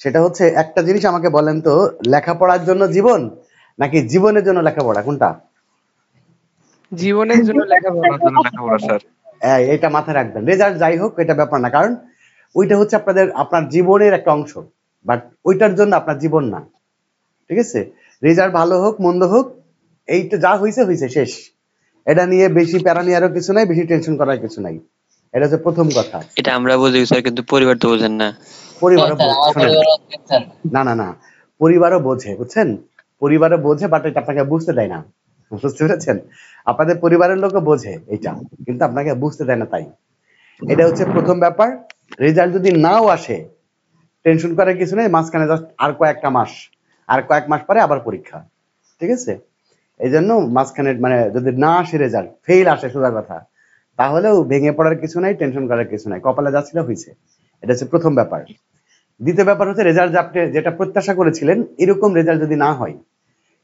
সেটা হচ্ছে একটা জিনিস আমাকে বলেন তো, লেখাপড়ার জন্য জীবন নাকি জীবনের জন্য লেখাপড়া, কোনটা? জীবনের জন্য লেখাপড়া। স্যার। এটা মাথায় রাখবেন। রেজাল্ট যাই হোক এটা ব্যাপার না, কারণ ওইটা হচ্ছে আপনার জীবনের একটা অংশ, বাট ওইটার জন্য আপনার জীবন না। ঠিক আছে, রেজাল্ট ভালো হোক মন্দ হোক, এইটা যা হয়েছে হয়েছে, শেষ। এটা নিয়ে বেশি প্যারা নেওয়ারও কিছু নাই, বেশি টেনশন করার কিছু নাই। এটা হচ্ছে প্রথম কথা। এটা আমরা বুঝি স্যার, কিন্তু পরিবার তো বোঝেন না। পরিবারও না না না, পরিবারও বোঝে, বুঝছেন? পরিবারও বোঝে, বাট এটা আপনাকে বুঝতে দেয় না। বুঝতে পেরেছেন? আপনাদের পরিবারের লোকও বোঝে এটা, কিন্তু আপনাকে বুঝতে দেয় না। তাই এটা হচ্ছে প্রথম ব্যাপার। রেজাল্ট যদি নাও আসে, টেনশন করার কিছু নেই। মাঝখানে জাস্ট আর কয়েক মাস পরে আবার পরীক্ষা। ঠিক আছে, এই জন্য মাঝখানে মানে যদি না আসে রেজাল্ট, ফেল আসে সোজা কথা, তাহলেও ভেঙে পড়ার কিছু নাই, টেনশন করার কিছু নাই। কপালে যাচ্ছিল হয়েছে। এটা হচ্ছে প্রথম ব্যাপার। দ্বিতীয় ব্যাপার হচ্ছে রেজাল্ট আপনি যেটা প্রত্যাশা করেছিলেন এরকম রেজাল্ট যদি না হয়,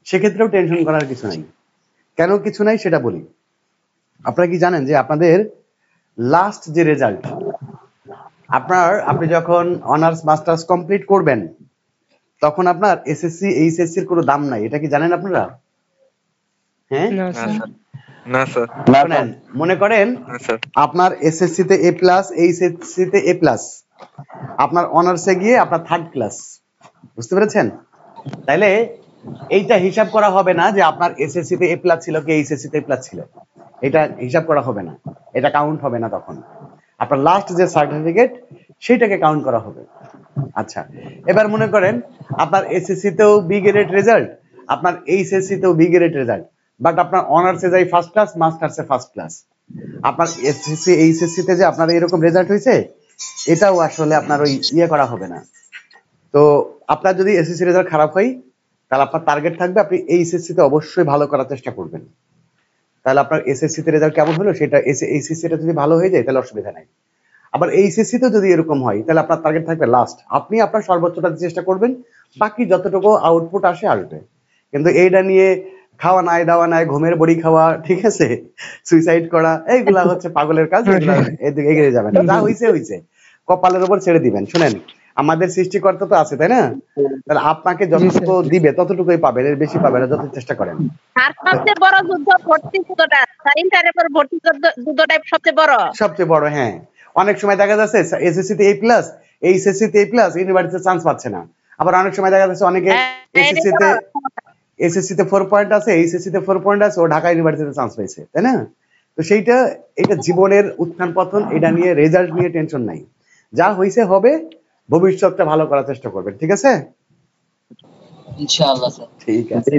সেক্ষেত্রেও টেনশন করার কিছু নাই। কেন কিছু নাই সেটা বলি। আপনারা কি জানেন যে আপনাদের লাস্ট যে রেজাল্ট, আপনি যখন অনার্স মাস্টার্স কমপ্লিট করবেন, তখন আপনার এসএসসি এইচএসসি এর কোনো দাম নাই। এটা কি জানেন আপনারা? হ্যাঁ, না স্যার। শুনেন, মনে করেন আপনার এসএসসি তে এ প্লাস, এইচএসসি তে এ প্লাস, আপনার অনার্সে গিয়ে আপনার থার্ড ক্লাস। বুঝতে পেরেছেন? তাইলে এইটা হিসাব করা হবে না যে আপনার এসএসসি তে এ প্লাস ছিল কি এইচএসসি তে এ প্লাস ছিল। এটা হিসাব করা হবে না, এটা কাউন্ট হবে না। তখন আপনার লাস্ট যে সার্টিফিকেট সেটাকে কাউন্ট করা হবে। আচ্ছা, এবার মনে করেন আপনার এসএসসি তেও বি গ্রেড রেজাল্ট, আপনার এইচএসসি তেও বি গ্রেড রেজাল্ট, বাট আপনার অনার্সে যাই ফার্স্ট ক্লাস, মাস্টার্সে ফার্স্ট ক্লাস। আপনার এসএসসি এইচএসসি তে যে আপনার এরকম রেজাল্ট হয়েছে, এটাও আসলে আপনার ওই ইয়ে করা হবে না। তো আপনার যদি এসএসসি রেজাল্ট খারাপ হয়, তাহলে আপনার টার্গেট থাকবে আপনি এইচএসসি তে অবশ্যই ভালো করার চেষ্টা করবেন। তাহলে আপনার এসএসসি তে রেজাল্ট কেমন হলো সেটা, এইচএসসি টা যদি ভালো হয়ে যায় তাহলে অসুবিধা নাই। আবার এইচএসসি তে যদি এরকম হয়, তাহলে আপনার টার্গেট থাকবে লাস্ট, আপনি আপনার সর্বোচ্চটা চেষ্টা করবেন, বাকি যতটুকু আউটপুট আসবে। কিন্তু এইটা নিয়ে খাওয়া নাই, দাওয়া নাই, ঘুমের বড়ি খাওয়া, ঠিক আছে, সুইসাইড করা, এইগুলা হচ্ছে পাগলের কাজ। এগুলা এদিকে এগিয়ে যাবেন না। যা হইছে হইছে, কপালের উপর ছেড়ে দিবেন। শুনেন, আমাদের সৃষ্টিকর্তা তো আছে, তাই না? তাহলে আপনাকে যতটুকু দিবে ততটুকুই পাবেন, এর বেশি পাবেন না, যত চেষ্টা করেন। আর সবচেয়ে বড় যুদ্ধ ভর্তি যুদ্ধটা, ইন্টারের পর ভর্তি যুদ্ধটাই সবচেয়ে বড়। হ্যাঁ, অনেক সময় দেখা যাচ্ছে এসএসসি তে এ প্লাস, এইচএসসি তে এ প্লাস, ইউনিভার্সিটিতে চান্স পাচ্ছে না। আবার অনেক সময় দেখা যাচ্ছে অনেকে এসএসসি তে 4 পয়েন্ট আছে, এইচএসসি তে 4 পয়েন্ট আছে, ও ঢাকা ইউনিভার্সিটিতে চান্স পেয়েছে, তাই না? তো এটা জীবনের উত্থান পতন, এটা নিয়ে রেজাল্ট নিয়ে টেনশন নাই। যা হইছে হবে, ভবিষ্যৎটা ভালো করার চেষ্টা করবেন। ঠিক আছে? ইনশাআল্লাহ স্যার। ঠিক আছে।